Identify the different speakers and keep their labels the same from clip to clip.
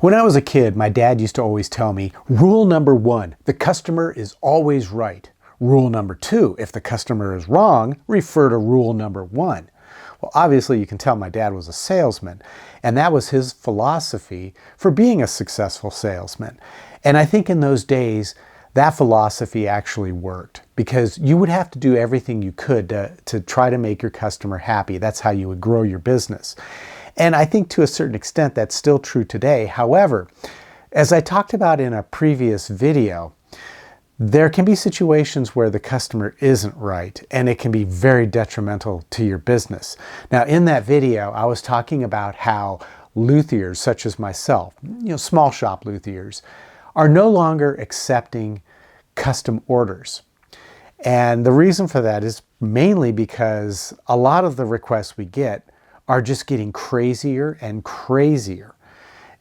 Speaker 1: When I was a kid, my dad used to always tell me, rule number 1, the customer is always right. Rule number 2, if the customer is wrong, refer to rule number 1. Well, obviously you can tell my dad was a salesman, and that was his philosophy for being a successful salesman. And I think in those days, that philosophy actually worked because you would have to do everything you could to try to make your customer happy. That's how you would grow your business. And I think to a certain extent that's still true today. However, as I talked about in a previous video, there can be situations where the customer isn't right and it can be very detrimental to your business. Now in that video, I was talking about how luthiers such as myself, small shop luthiers, are no longer accepting custom orders. And the reason for that is mainly because a lot of the requests we get are just getting crazier and crazier.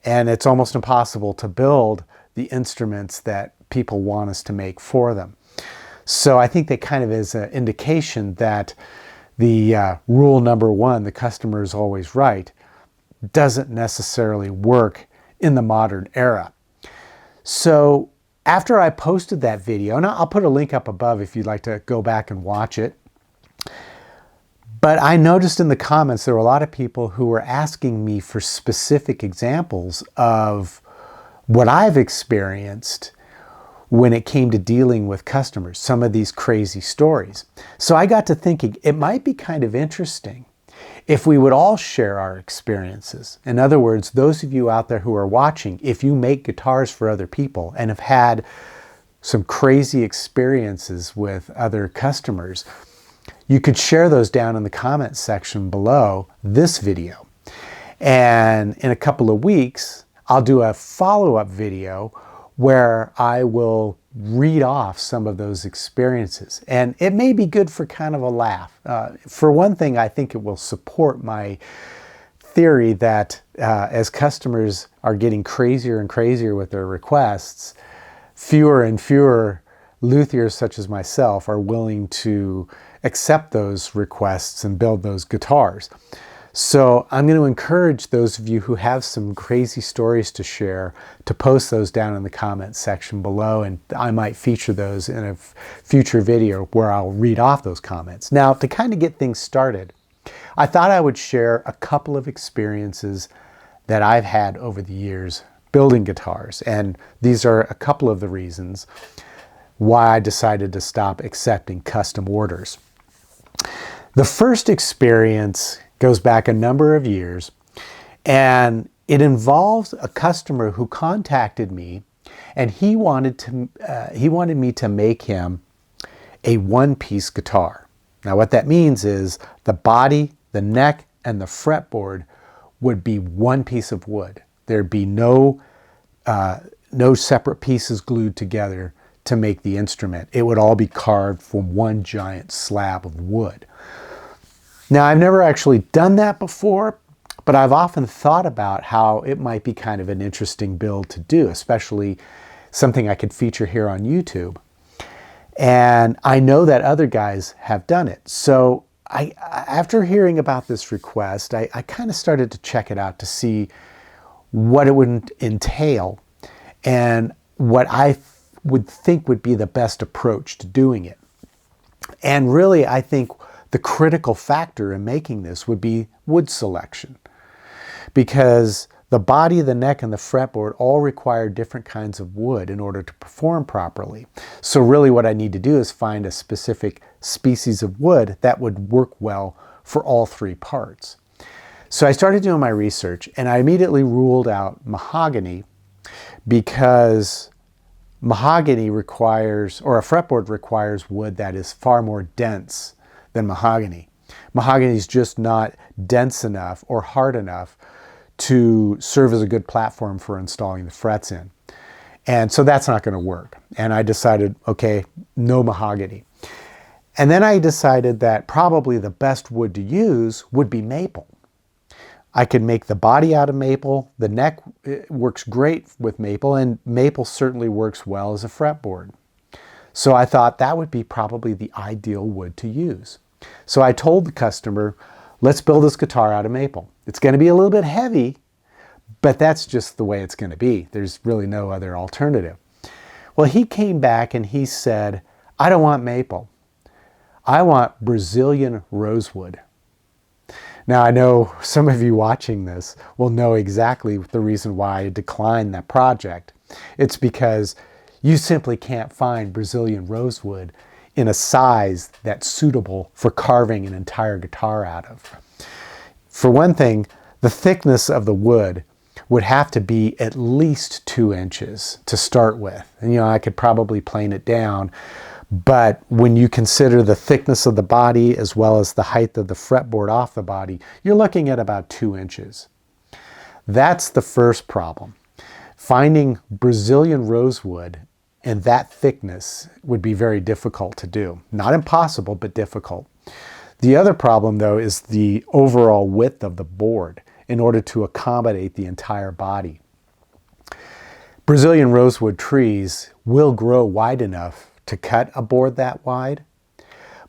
Speaker 1: And it's almost impossible to build the instruments that people want us to make for them. So I think that kind of is an indication that the rule number 1, the customer is always right, doesn't necessarily work in the modern era. So after I posted that video, and I'll put a link up above if you'd like to go back and watch it, but I noticed in the comments there were a lot of people who were asking me for specific examples of what I've experienced when it came to dealing with customers, some of these crazy stories. So I got to thinking it might be kind of interesting if we would all share our experiences. In other words, those of you out there who are watching, if you make guitars for other people and have had some crazy experiences with other customers, you could share those down in the comment section below this video. And in a couple of weeks, I'll do a follow-up video where I will read off some of those experiences. And it may be good for kind of a laugh. For one thing, I think it will support my theory that as customers are getting crazier and crazier with their requests, fewer and fewer luthiers such as myself are willing to accept those requests and build those guitars. So I'm going to encourage those of you who have some crazy stories to share to post those down in the comments section below, and I might feature those in a future video where I'll read off those comments. Now, to kind of get things started, I thought I would share a couple of experiences that I've had over the years building guitars, and these are a couple of the reasons why I decided to stop accepting custom orders. The first experience goes back a number of years, and it involves a customer who contacted me, and he wanted me to make him a one-piece guitar. Now what that means is the body, the neck, and the fretboard would be one piece of wood. There'd be no separate pieces glued together to make the instrument. It would all be carved from one giant slab of wood. Now, I've never actually done that before, but I've often thought about how it might be kind of an interesting build to do, especially something I could feature here on YouTube. And I know that other guys have done it. So after hearing about this request, I kind of started to check it out to see what it would entail and what I would think would be the best approach to doing it. And really, I think the critical factor in making this would be wood selection, because the body, the neck, and the fretboard all require different kinds of wood in order to perform properly. So really what I need to do is find a specific species of wood that would work well for all three parts. So I started doing my research, and I immediately ruled out mahogany because mahogany requires, or a fretboard requires wood that is far more dense than mahogany. Mahogany is just not dense enough or hard enough to serve as a good platform for installing the frets in. And so that's not going to work. And I decided, okay, no mahogany. And then I decided that probably the best wood to use would be maple. I could make the body out of maple. The neck works great with maple, and maple certainly works well as a fretboard. So I thought that would be probably the ideal wood to use. So I told the customer, let's build this guitar out of maple. It's going to be a little bit heavy, but that's just the way it's going to be. There's really no other alternative. Well, he came back and he said, I don't want maple. I want Brazilian rosewood. Now, I know some of you watching this will know exactly the reason why I declined that project. It's because you simply can't find Brazilian rosewood in a size that's suitable for carving an entire guitar out of. For one thing, the thickness of the wood would have to be at least 2 inches to start with. And I could probably plane it down, but when you consider the thickness of the body as well as the height of the fretboard off the body, you're looking at about 2 inches. That's the first problem. Finding Brazilian rosewood and that thickness would be very difficult to do. Not impossible, but difficult. The other problem, though, is the overall width of the board in order to accommodate the entire body. Brazilian rosewood trees will grow wide enough to cut a board that wide,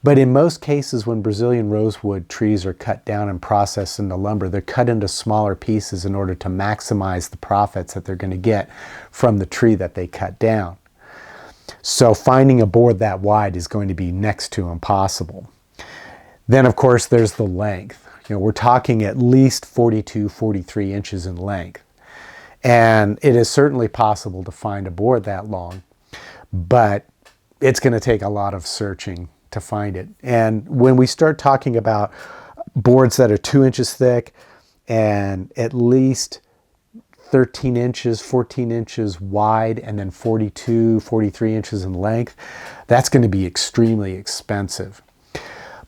Speaker 1: but in most cases when Brazilian rosewood trees are cut down and processed into lumber, they're cut into smaller pieces in order to maximize the profits that they're going to get from the tree that they cut down. So finding a board that wide is going to be next to impossible. Then, of course, there's the length. We're talking at least 42, 43 inches in length. And it is certainly possible to find a board that long, but it's going to take a lot of searching to find it. And when we start talking about boards that are 2 inches thick and at least 13 inches, 14 inches wide, and then 42, 43 inches in length, that's going to be extremely expensive.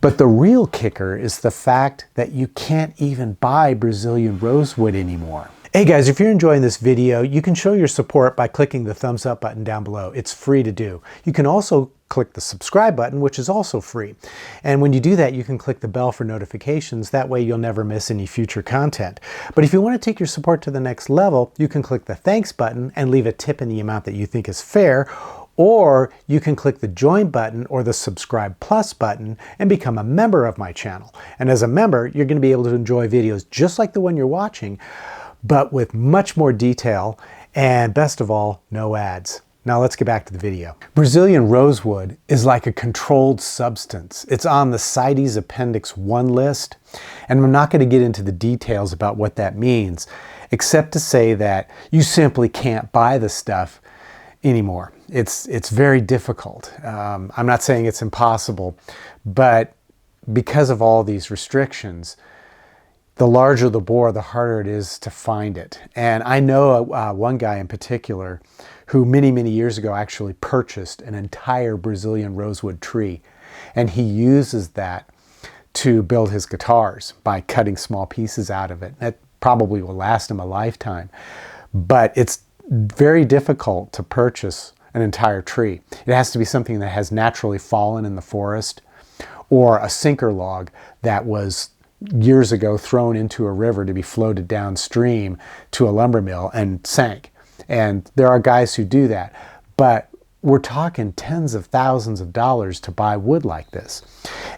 Speaker 1: But the real kicker is the fact that you can't even buy Brazilian rosewood anymore. Hey guys, if you're enjoying this video, you can show your support by clicking the thumbs up button down below. It's free to do. You can also click the subscribe button, which is also free. And when you do that, you can click the bell for notifications. That way you'll never miss any future content. But if you want to take your support to the next level, you can click the thanks button and leave a tip in the amount that you think is fair, or you can click the join button or the subscribe plus button and become a member of my channel. And as a member, you're going to be able to enjoy videos just like the one you're watching, but with much more detail and, best of all, no ads. Now let's get back to the video. Brazilian rosewood is like a controlled substance. It's on the CITES Appendix 1 list, and I'm not going to get into the details about what that means, except to say that you simply can't buy the stuff anymore. It's very difficult. I'm not saying it's impossible, but because of all these restrictions, the larger the board, the harder it is to find it. And I know one guy in particular who many, many years ago actually purchased an entire Brazilian rosewood tree. And he uses that to build his guitars by cutting small pieces out of it. That probably will last him a lifetime. But it's very difficult to purchase an entire tree. It has to be something that has naturally fallen in the forest, or a sinker log that was years ago thrown into a river to be floated downstream to a lumber mill and sank. And there are guys who do that, but we're talking tens of thousands of dollars to buy wood like this.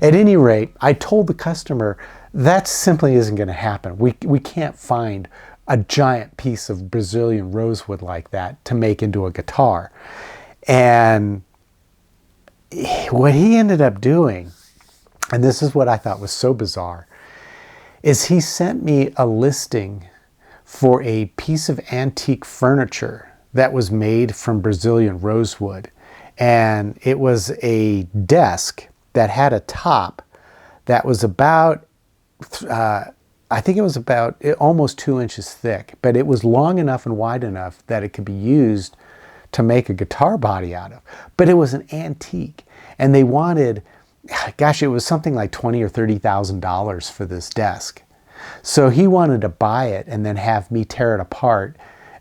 Speaker 1: At any rate, I told the customer that simply isn't going to happen. We can't find a giant piece of Brazilian rosewood like that to make into a guitar. And what he ended up doing, and this is what I thought was so bizarre, is he sent me a listing for a piece of antique furniture that was made from Brazilian rosewood. And it was a desk that had a top that was about, I think it was about almost 2 inches thick, but it was long enough and wide enough that it could be used to make a guitar body out of. But it was an antique, and they wanted, gosh, it was something like $20,000 or $30,000 for this desk. So he wanted to buy it and then have me tear it apart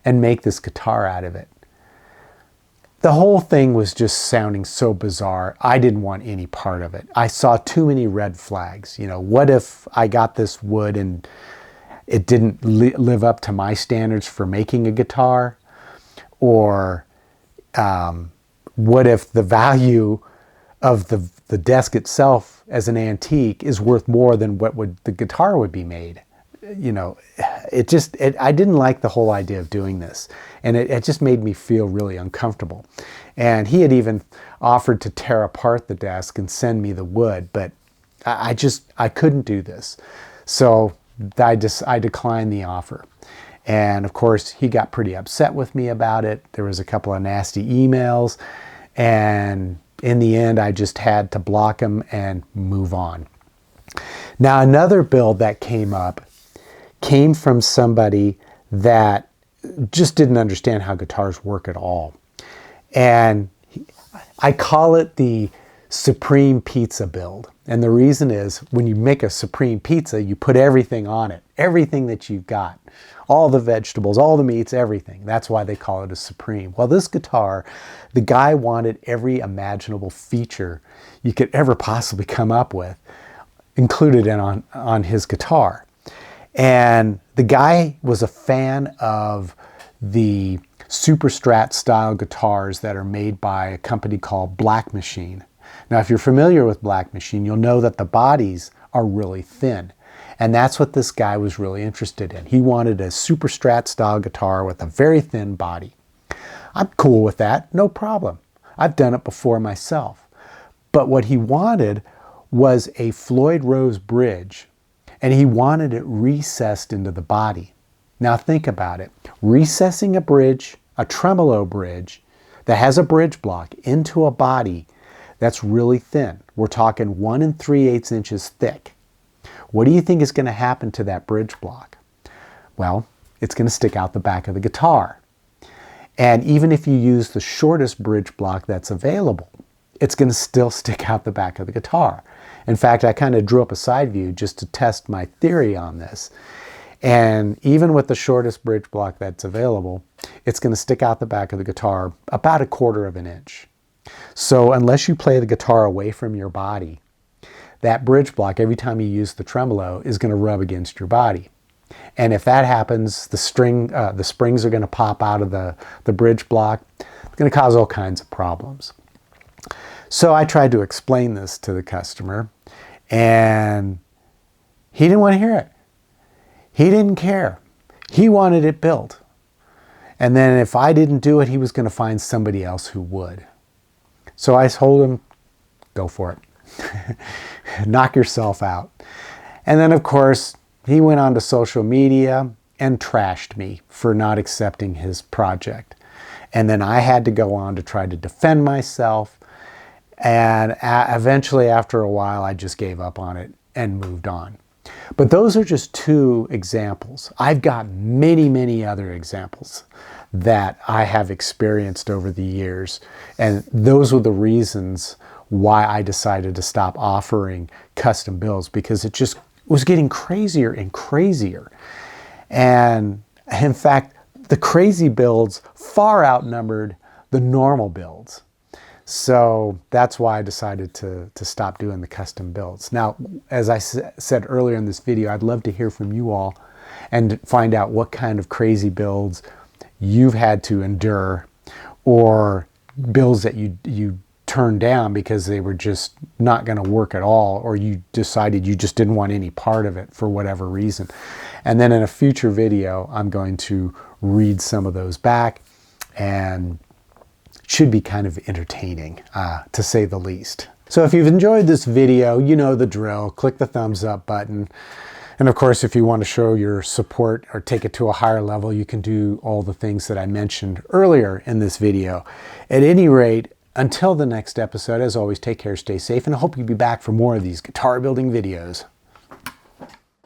Speaker 1: and make this guitar out of it. The whole thing was just sounding so bizarre. I didn't want any part of it. I saw too many red flags. What if I got this wood and it didn't live up to my standards for making a guitar? Or what if the value of the desk itself as an antique is worth more than what the guitar would be made? you know, I didn't like the whole idea of doing this. And it just made me feel really uncomfortable. And he had even offered to tear apart the desk and send me the wood, but I couldn't do this. So I declined the offer. And of course, he got pretty upset with me about it. There was a couple of nasty emails. And in the end, I just had to block him and move on. Now, another build that came up came from somebody that just didn't understand how guitars work at all. And I call it the Supreme Pizza build. And the reason is, when you make a Supreme Pizza, you put everything on it, everything that you've got, all the vegetables, all the meats, everything. That's why they call it a Supreme. Well, this guitar, the guy wanted every imaginable feature you could ever possibly come up with included on his guitar. And the guy was a fan of the Super Strat style guitars that are made by a company called Black Machine. Now, if you're familiar with Black Machine, you'll know that the bodies are really thin. And that's what this guy was really interested in. He wanted a Super Strat style guitar with a very thin body. I'm cool with that, no problem. I've done it before myself. But what he wanted was a Floyd Rose bridge, and he wanted it recessed into the body. Now think about it. Recessing a bridge, a tremolo bridge, that has a bridge block into a body that's really thin. We're talking 1 3/8 inches thick. What do you think is going to happen to that bridge block? Well, it's going to stick out the back of the guitar. And even if you use the shortest bridge block that's available, it's going to still stick out the back of the guitar. In fact, I kind of drew up a side view just to test my theory on this. And even with the shortest bridge block that's available, it's going to stick out the back of the guitar about 1/4 of an inch. So unless you play the guitar away from your body, that bridge block, every time you use the tremolo, is going to rub against your body. And if that happens, the springs are going to pop out of the bridge block. It's going to cause all kinds of problems. So I tried to explain this to the customer, and he didn't want to hear it. He didn't care. He wanted it built. And then if I didn't do it, he was going to find somebody else who would. So I told him, go for it. Knock yourself out. And then, of course, he went on to social media and trashed me for not accepting his project. And then I had to go on to try to defend myself. And eventually, after a while, I just gave up on it and moved on. But those are just 2 examples. I've got many, many other examples that I have experienced over the years. And those were the reasons why I decided to stop offering custom builds, because it just was getting crazier and crazier. And in fact, the crazy builds far outnumbered the normal builds. So that's why I decided to stop doing the custom builds. Now, as I said earlier in this video, I'd love to hear from you all and find out what kind of crazy builds you've had to endure, or builds that you turned down because they were just not going to work at all, or you decided you just didn't want any part of it for whatever reason. And then in a future video, I'm going to read some of those back, and should be kind of entertaining, to say the least. So if you've enjoyed this video, you know the drill. Click the thumbs up button. And of course, if you want to show your support or take it to a higher level, you can do all the things that I mentioned earlier in this video. At any rate, until the next episode, as always, take care, stay safe, and I hope you'll be back for more of these guitar building videos.